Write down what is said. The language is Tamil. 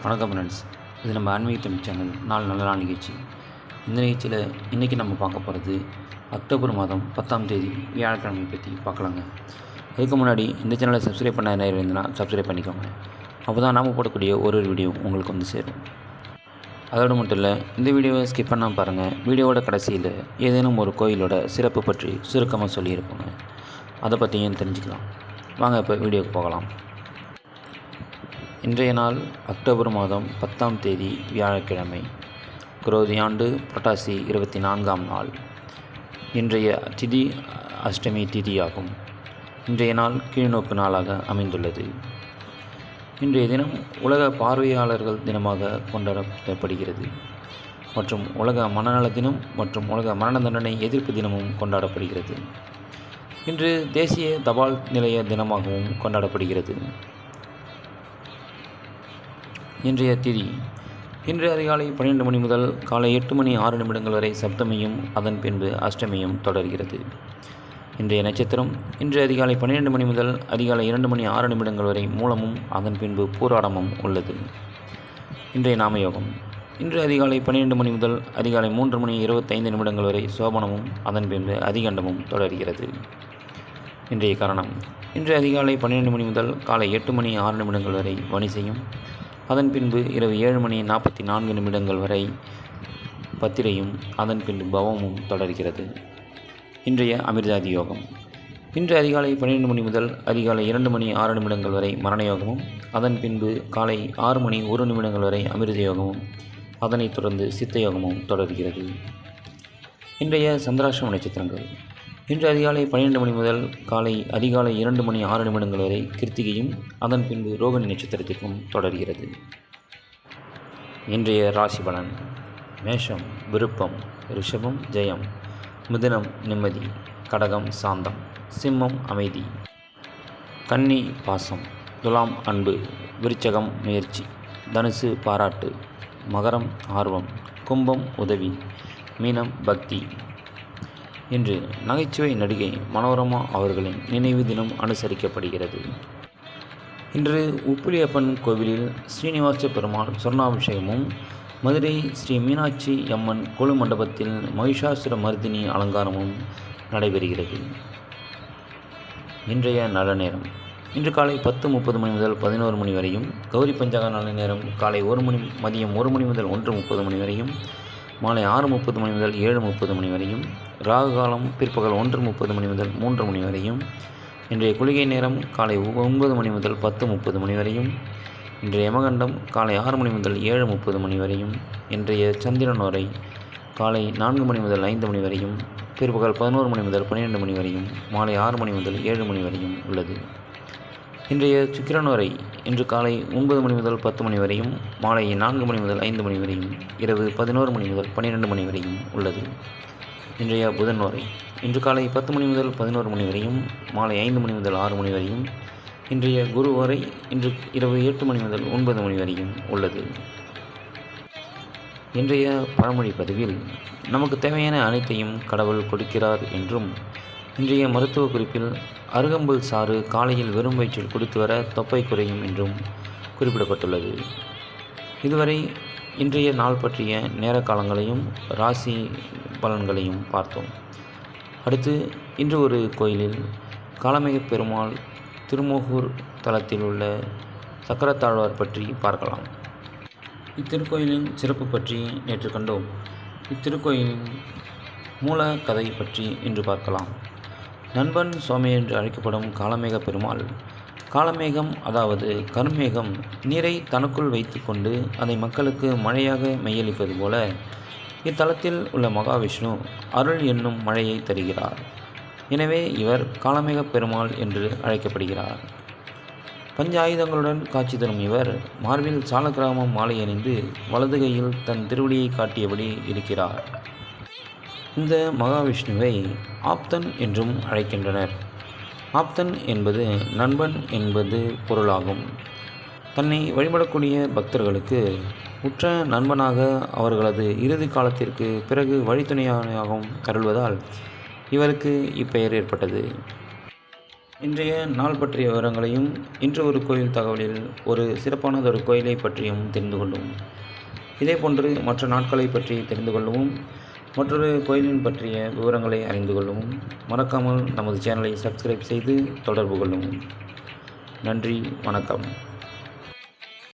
வணக்கம் ஃப்ரெண்ட்ஸ். இது நம்ம ஆன்மீக தமிழ் சேனல் நல்ல நாள் நிகழ்ச்சி. இந்த நிகழ்ச்சியில் இன்றைக்கி நம்ம பார்க்க போகிறது அக்டோபர் மாதம் 10ஆம் தேதி வியாழக்கிழமை பற்றி பார்க்கலாங்க. அதுக்கு முன்னாடி இந்த சேனலை சப்ஸ்கிரைப் பண்ண நேரம் இருந்ததுன்னா சப்ஸ்கிரைப் பண்ணிக்கோங்க. அப்போ தான் நாம் போடக்கூடிய ஒரு வீடியோ உங்களுக்கு வந்து சேரும். அதோடு மட்டும் இல்லை, இந்த வீடியோவை ஸ்கிப் பண்ணாமல் பாருங்கள். வீடியோவோட கடைசியில் ஏதேனும் ஒரு கோயிலோட சிறப்பு பற்றி சுருக்கமாக சொல்லியிருப்போங்க. அதை பற்றியும் தெரிஞ்சுக்கலாம். வாங்க இப்போ வீடியோவுக்கு போகலாம். இன்றைய நாள் அக்டோபர் மாதம் 10ஆம் தேதி வியாழக்கிழமை, குரோதி ஆண்டு புரட்டாசி 24ஆம் நாள். இன்றைய திதி அஷ்டமி திதியாகும். இன்றைய நாள் கீழ்நோக்கு நாளாக அமைந்துள்ளது. இன்றைய தினம் உலக பார்வையாளர்கள் தினமாக கொண்டாடப்படுகிறது மற்றும் உலக மனநல தினம் மற்றும் உலக மரண தண்டனை எதிர்ப்பு தினமும் கொண்டாடப்படுகிறது. இன்று தேசிய தபால் நிலைய தினமாகவும் கொண்டாடப்படுகிறது. இன்றைய திதி இன்று அதிகாலை 12 மணி முதல் காலை 8 மணி 6 நிமிடங்கள் வரை சப்தமியும் அதன் பின்பு அஷ்டமியும் தொடர்கிறது. இன்றைய நட்சத்திரம் இன்று அதிகாலை 12 மணி முதல் அதிகாலை 2 மணி 6 நிமிடங்கள் வரை மூலமும் அதன் பின்பு பூராடமும் உள்ளது. இன்றைய நாமயோகம் இன்று அதிகாலை 12 மணி முதல் அதிகாலை 3 மணி 25 நிமிடங்கள் வரை சோபனமும் அதன் பின்பு அதிகண்டமும் தொடர்கிறது. இன்றைய கரணம் இன்று அதிகாலை 12 மணி முதல் காலை 8 மணி 6 நிமிடங்கள் வரை வணிசையும் அதன் பின்பு இரவு 7 மணி 44 நிமிடங்கள் வரை பத்திரையும் அதன் பின்பு பவமும் தொடர்கிறது. இன்றைய அமிர்தாதி யோகம் இன்று அதிகாலை 12 மணி முதல் அதிகாலை 2 மணி 6 நிமிடங்கள் வரை மரணயோகமும் அதன் பின்பு காலை 6 மணி 1 நிமிடங்கள் வரை அமிர்த யோகமும் அதனைத் தொடர்ந்து சித்த யோகமும் தொடர்கிறது. இன்றைய சந்திராஷ்டம நட்சத்திரங்கள் இன்று அதிகாலை 12 மணி முதல் அதிகாலை 2 மணி 6 நிமிடங்கள் வரை கிருத்திகையும் அதன் பின்பு ரோகிணி நட்சத்திரத்திற்கும் தொடர்கிறது. இன்றைய ராசி பலன்: மேஷம் விருப்பம், ரிஷபம் ஜெயம், மிதுனம் நிம்மதி, கடகம் சாந்தம், சிம்மம் அமைதி, கன்னி பாசம், துலாம் அன்பு, விருச்சகம் முயற்சி, தனுசு பாராட்டு, மகரம் ஆர்வம், கும்பம் உதவி, மீனம் பக்தி. இன்று நகைச்சுவை நடிகை மனோரமா அவர்களின் நினைவு தினம் அனுசரிக்கப்படுகிறது. இன்று உப்பிலியப்பன் கோவிலில் ஸ்ரீனிவாச பெருமாள் சொர்ணாபிஷேகமும், மதுரை ஸ்ரீ மீனாட்சி அம்மன் கொலு மண்டபத்தில் மகிஷாசுர மர்தினி அலங்காரமும் நடைபெறுகிறது. இன்றைய நல்ல நேரம் இன்று காலை 10:30 மணி முதல் 11 மணி வரையும், கௌரி பஞ்சாங்க நல்ல நேரம் காலை மதியம் 1 மணி முதல் 1:30 மணி வரையும், மாலை 6:30 மணி முதல் 7:30 மணி வரையும், ராகு காலம் பிற்பகல் 1:30 மணி முதல் 3 மணி வரையும், இன்றைய குளிகை நேரம் காலை 9 மணி முதல் 10:30 மணி வரையும், இன்றைய யமகண்டம் காலை 6 மணி முதல் 7:30 மணி வரையும், இன்றைய சந்திரன் வரை காலை 4 மணி முதல் 5 மணி வரையும், பிற்பகல் 11 மணி முதல் 12 மணி வரையும், மாலை 6 மணி முதல் 7 மணி வரையும் உள்ளது. இன்றைய சுக்கிரன் வரை இன்று காலை 9 மணி முதல் 10 மணி வரையும், மாலை 4 மணி முதல் 5 மணி வரையும், இரவு 11 மணி முதல் 12 மணி வரையும் உள்ளது. இன்றைய புதன் வரை இன்று காலை 10 மணி முதல் 11 மணி வரையும், மாலை 5 மணி முதல் 6 மணி வரையும், இன்றைய குரு வரை இன்று இரவு 8 மணி முதல் 9 மணி வரையும் உள்ளது. இன்றைய பழமொழி பதிவில் நமக்கு தேவையான அனைத்தையும் கடவுள் கொடுக்கிறார் என்றும், இன்றைய மருத்துவ குறிப்பில் அருகம்புல் சாறு காலையில் வெறும் வயிற்றில் குடித்து வர தொப்பை குறையும் என்றும் குறிப்பிடப்பட்டுள்ளது. இதுவரை இன்றைய நாள் பற்றிய நேர காலங்களையும் ராசி பலன்களையும் பார்த்தோம். அடுத்து இன்று ஒரு கோயிலில் காளமேக பெருமாள் திருமோகூர் தலத்தில் உள்ள சக்கரத்தாழ்வார் பற்றி பார்க்கலாம். இத்திருக்கோயிலின் சிறப்பு பற்றி நேற்று கண்டோம். இத்திருக்கோயிலின் மூல கதை பற்றி இன்று பார்க்கலாம். நண்பன் சுவாமி என்று அழைக்கப்படும் காளமேக பெருமாள், காளமேகம் அதாவது கருமேகம் நீரை தனக்குள் வைத்து கொண்டு அதை மக்களுக்கு மழையாக மெய்யளிப்பது போல இத்தலத்தில் உள்ள மகாவிஷ்ணு அருள் என்னும் மழையை தருகிறார். எனவே இவர் காளமேக பெருமாள் என்று அழைக்கப்படுகிறார். பஞ்ச ஆயுதங்களுடன் காட்சி தரும் இவர் மார்பில் சாலக்கிராமம் மாலை அணிந்து வலது கையில் தன் திருவடியை காட்டியபடி இருக்கிறார். இந்த மகாவிஷ்ணுவை ஆப்தன் என்றும் அழைக்கின்றனர். ஆப்தன் என்பது நண்பன் என்பது பொருளாகும். தன்னை வழிபடக்கூடிய பக்தர்களுக்கு உற்ற நண்பனாக, அவர்களது இறுதி காலத்திற்கு பிறகு வழித்துணையாகவும் அருள்வதால் இவருக்கு இப்பெயர் ஏற்பட்டது. இன்றைய நாள் பற்றிய விவரங்களையும் இன்று ஒரு கோயில் தகவலில் ஒரு சிறப்பானதொரு கோயிலை பற்றியும் தெரிந்து கொள்ளும். இதேபோன்று மற்ற நாட்களை பற்றி தெரிந்து கொள்ளவும் மற்றொரு கோயிலின் பற்றிய விவரங்களை அறிந்து கொள்ளவும் மறக்காமல் நமது சேனலை சப்ஸ்கிரைப் செய்து தொடர்பு கொள்ளவும். நன்றி, வணக்கம்.